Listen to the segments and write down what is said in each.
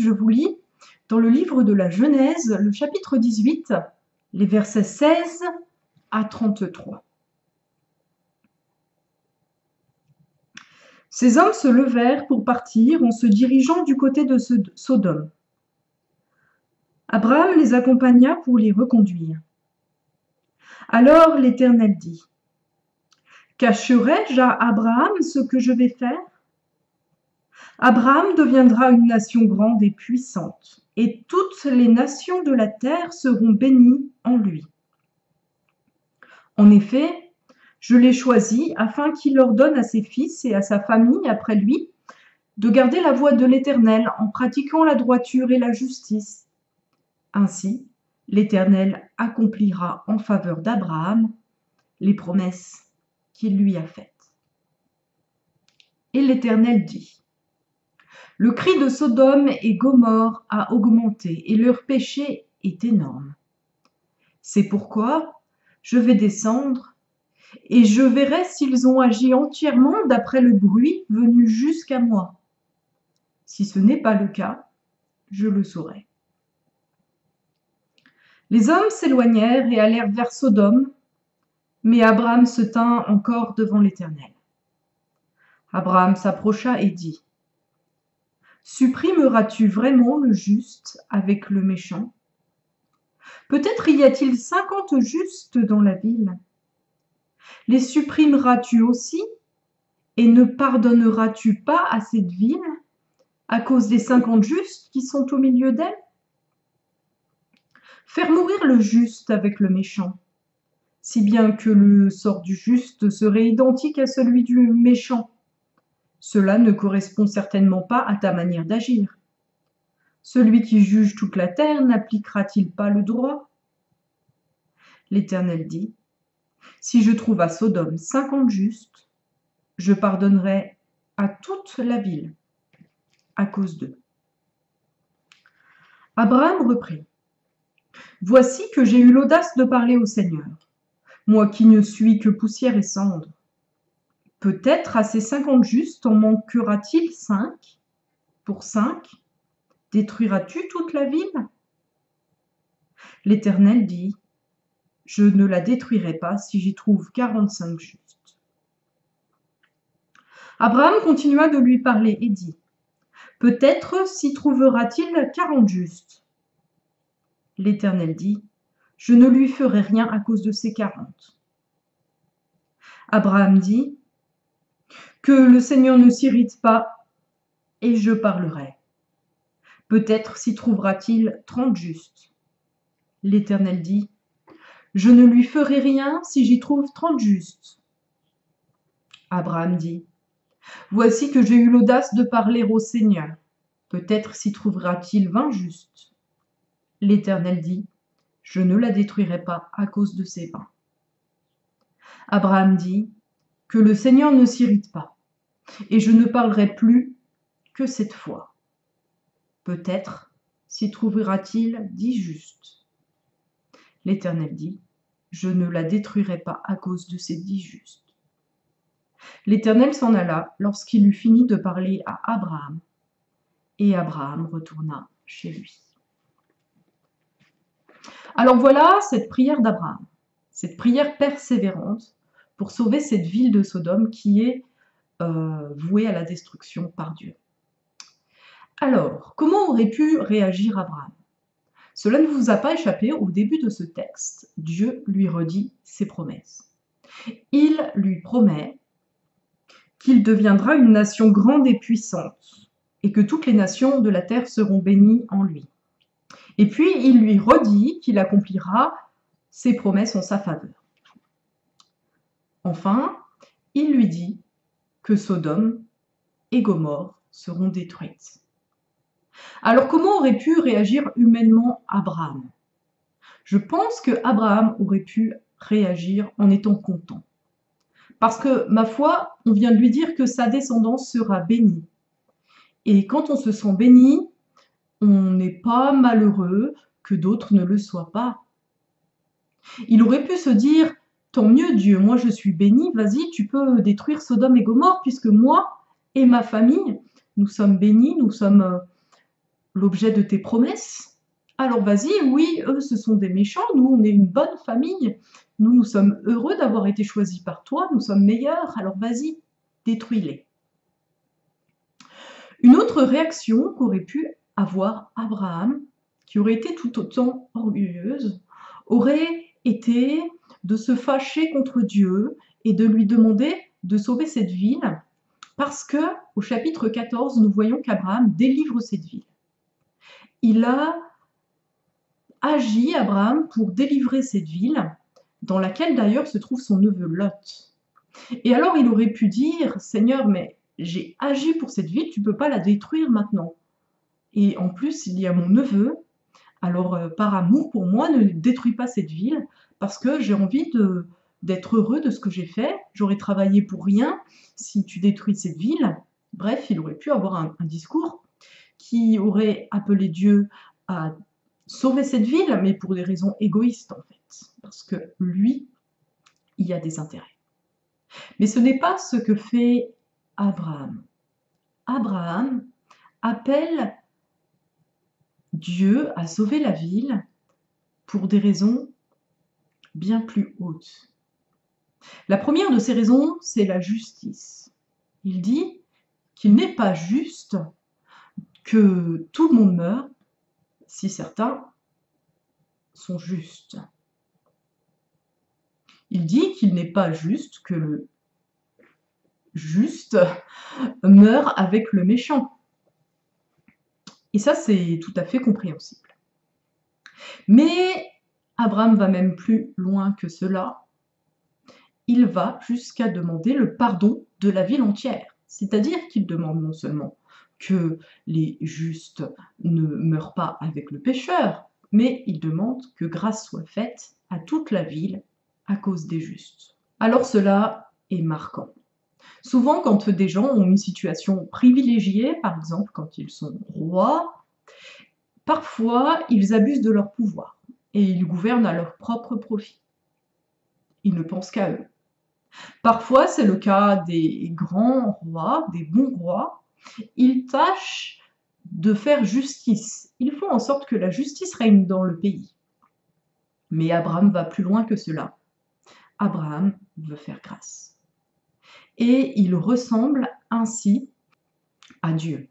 je vous lis dans le livre de la Genèse, le chapitre 18, les versets 16 à 33. Ces hommes se levèrent pour partir en se dirigeant du côté de Sodome. Abraham les accompagna pour les reconduire. Alors l'Éternel dit : « Cacherai-je à Abraham ce que je vais faire ? Abraham deviendra une nation grande et puissante, et toutes les nations de la terre seront bénies en lui. En effet, je l'ai choisi afin qu'il ordonne à ses fils et à sa famille après lui de garder la voie de l'Éternel en pratiquant la droiture et la justice. Ainsi, l'Éternel accomplira en faveur d'Abraham les promesses qu'il lui a faites. » Et l'Éternel dit : « Le cri de Sodome et Gomorrhe a augmenté et leur péché est énorme. C'est pourquoi je vais descendre et je verrai s'ils ont agi entièrement d'après le bruit venu jusqu'à moi. Si ce n'est pas le cas, je le saurai. » Les hommes s'éloignèrent et allèrent vers Sodome, mais Abraham se tint encore devant l'Éternel. Abraham s'approcha et dit : « Supprimeras-tu vraiment le juste avec le méchant ? Peut-être y a-t-il 50 justes dans la ville. Les supprimeras-tu aussi, et ne pardonneras-tu pas à cette ville à cause des 50 justes qui sont au milieu d'elle ? Faire mourir le juste avec le méchant, si bien que le sort du juste serait identique à celui du méchant. Cela ne correspond certainement pas à ta manière d'agir. Celui qui juge toute la terre n'appliquera-t-il pas le droit ? L'Éternel dit : « Si je trouve à Sodome 50 justes, je pardonnerai à toute la ville à cause d'eux. » Abraham reprit : « Voici que j'ai eu l'audace de parler au Seigneur, moi qui ne suis que poussière et cendre. Peut-être à ces 50 justes en manquera-t-il 5 ? Pour 5, détruiras-tu toute la ville ? L'Éternel dit : « Je ne la détruirai pas si j'y trouve 45 justes. » Abraham continua de lui parler et dit : « Peut-être s'y trouvera-t-il 40 justes. » L'Éternel dit : « Je ne lui ferai rien à cause de ces 40. » Abraham dit : « Que le Seigneur ne s'irrite pas, et je parlerai. Peut-être s'y trouvera-t-il 30 justes. » L'Éternel dit : « Je ne lui ferai rien si j'y trouve 30 justes. » Abraham dit : « Voici que j'ai eu l'audace de parler au Seigneur. Peut-être s'y trouvera-t-il 20 justes. » L'Éternel dit : « Je ne la détruirai pas à cause de ces 20. » Abraham dit : « Que le Seigneur ne s'irrite pas, et je ne parlerai plus que cette fois. Peut-être s'y trouvera-t-il 10 justes. » L'Éternel dit : « Je ne la détruirai pas à cause de ces 10 justes. » L'Éternel s'en alla lorsqu'il eut fini de parler à Abraham, et Abraham retourna chez lui. Alors voilà cette prière d'Abraham, cette prière persévérante pour sauver cette ville de Sodome qui est vouée à la destruction par Dieu. Alors, comment aurait pu réagir Abraham ? Cela ne vous a pas échappé, au début de ce texte, Dieu lui redit ses promesses. Il lui promet qu'il deviendra une nation grande et puissante, et que toutes les nations de la terre seront bénies en lui. Et puis, il lui redit qu'il accomplira ses promesses en sa faveur. Enfin, il lui dit que Sodome et Gomorrhe seront détruites. Alors, comment aurait pu réagir humainement Abraham ? Je pense que Abraham aurait pu réagir en étant content. Parce que, ma foi, on vient de lui dire que sa descendance sera bénie. Et quand on se sent béni, on n'est pas malheureux que d'autres ne le soient pas. Il aurait pu se dire : tant mieux Dieu, moi je suis béni, vas-y, tu peux détruire Sodome et Gomorrhe, puisque moi et ma famille, nous sommes bénis, nous sommes l'objet de tes promesses? Alors vas-y, oui, eux, ce sont des méchants, nous, on est une bonne famille. Nous sommes heureux d'avoir été choisis par toi, nous sommes meilleurs, alors vas-y, détruis-les. Une autre réaction qu'aurait pu avoir Abraham, qui aurait été tout autant orgueilleuse, aurait été de se fâcher contre Dieu et de lui demander de sauver cette ville, parce que au chapitre 14, nous voyons qu'Abraham délivre cette ville. Il a agi, Abraham, pour délivrer cette ville, dans laquelle d'ailleurs se trouve son neveu Lot. Et alors il aurait pu dire, Seigneur, mais j'ai agi pour cette ville, tu ne peux pas la détruire maintenant. Et en plus, il y a mon neveu, alors par amour pour moi, ne détruis pas cette ville, parce que j'ai envie d'être heureux de ce que j'ai fait, j'aurais travaillé pour rien si tu détruis cette ville. Bref, il aurait pu avoir un discours qui aurait appelé Dieu à sauver cette ville, mais pour des raisons égoïstes en fait, parce que lui, il y a des intérêts. Mais ce n'est pas ce que fait Abraham. Abraham appelle Dieu à sauver la ville pour des raisons bien plus hautes. La première de ces raisons, c'est la justice. Il dit qu'il n'est pas juste que tout le monde meure si certains sont justes. Il dit qu'il n'est pas juste que le juste meure avec le méchant. Et ça, c'est tout à fait compréhensible. Mais Abraham va même plus loin que cela. Il va jusqu'à demander le pardon de la ville entière. C'est-à-dire qu'il demande non seulement que les justes ne meurent pas avec le pécheur, mais il demande que grâce soit faite à toute la ville à cause des justes. Alors cela est marquant. Souvent, quand des gens ont une situation privilégiée, par exemple quand ils sont rois, parfois ils abusent de leur pouvoir et ils gouvernent à leur propre profit. Ils ne pensent qu'à eux. Parfois, c'est le cas des grands rois, des bons rois. Ils tâchent de faire justice. Ils font en sorte que la justice règne dans le pays. Mais Abraham va plus loin que cela. Abraham veut faire grâce. Et il ressemble ainsi à Dieu.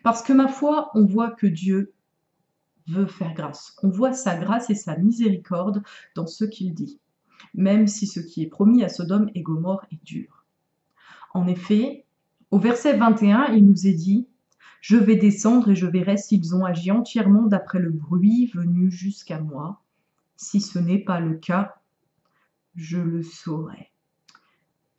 Parce que ma foi, on voit que Dieu veut faire grâce. On voit sa grâce et sa miséricorde dans ce qu'il dit, même si ce qui est promis à Sodome et Gomorrhe est dur. En effet, au verset 21, il nous est dit « Je vais descendre et je verrai s'ils ont agi entièrement d'après le bruit venu jusqu'à moi. Si ce n'est pas le cas, je le saurai. »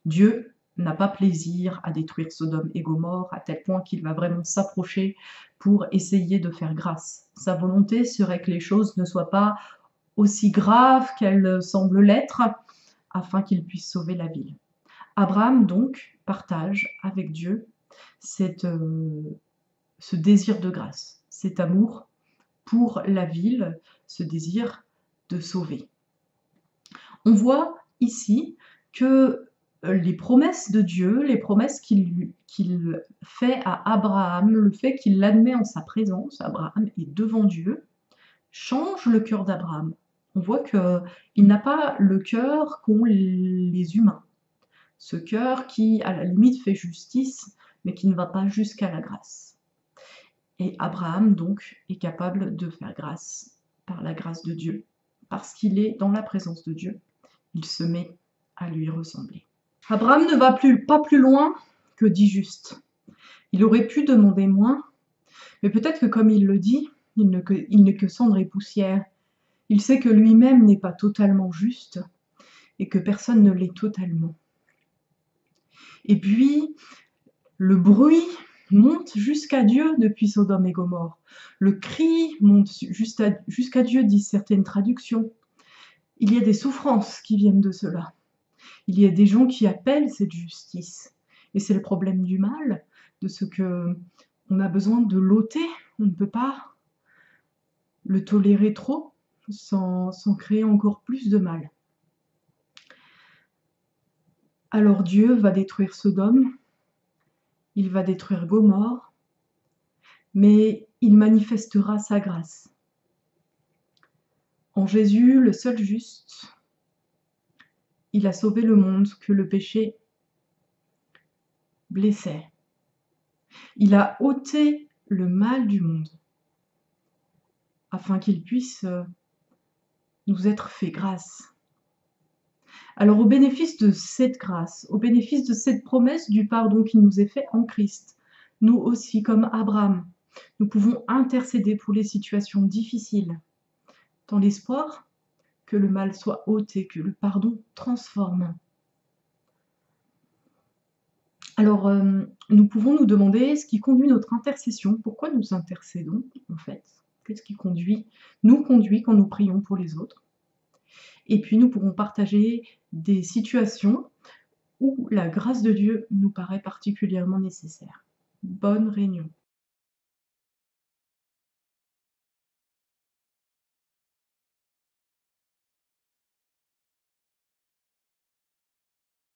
Dieu n'a pas plaisir à détruire Sodome et Gomorrhe à tel point qu'il va vraiment s'approcher pour essayer de faire grâce. Sa volonté serait que les choses ne soient pas aussi graves qu'elles semblent l'être, afin qu'il puisse sauver la ville. Abraham donc partage avec Dieu ce désir de grâce, cet amour pour la ville, ce désir de sauver. On voit ici que les promesses de Dieu, les promesses qu'il fait à Abraham, le fait qu'il l'admet en sa présence, Abraham est devant Dieu, change le cœur d'Abraham. On voit qu'il n'a pas le cœur qu'ont les humains. Ce cœur qui, à la limite, fait justice, mais qui ne va pas jusqu'à la grâce. Et Abraham, donc, est capable de faire grâce par la grâce de Dieu. Parce qu'il est dans la présence de Dieu, il se met à lui ressembler. Abraham ne va pas plus loin que dit juste. Il aurait pu demander moins, mais peut-être que comme il le dit, il n'est que cendre et poussière. Il sait que lui-même n'est pas totalement juste et que personne ne l'est totalement. Et puis, le bruit monte jusqu'à Dieu depuis Sodome et Gomorrhe. Le cri monte jusqu'à Dieu, disent certaines traductions. Il y a des souffrances qui viennent de cela. Il y a des gens qui appellent cette justice. Et c'est le problème du mal, de ce que on a besoin de l'ôter. On ne peut pas le tolérer trop sans créer encore plus de mal. Alors Dieu va détruire Sodome, il va détruire Gomorrhe, mais il manifestera sa grâce. En Jésus, le seul juste, il a sauvé le monde que le péché blessait. Il a ôté le mal du monde afin qu'il puisse nous être fait grâce. Alors au bénéfice de cette grâce, au bénéfice de cette promesse du pardon qui nous est fait en Christ, nous aussi, comme Abraham, nous pouvons intercéder pour les situations difficiles, dans l'espoir que le mal soit ôté, que le pardon transforme. Alors, nous pouvons nous demander ce qui conduit notre intercession. Pourquoi nous intercédons, en fait? Qu'est-ce qui nous conduit quand nous prions pour les autres? Et puis, nous pourrons partager des situations où la grâce de Dieu nous paraît particulièrement nécessaire. Bonne réunion.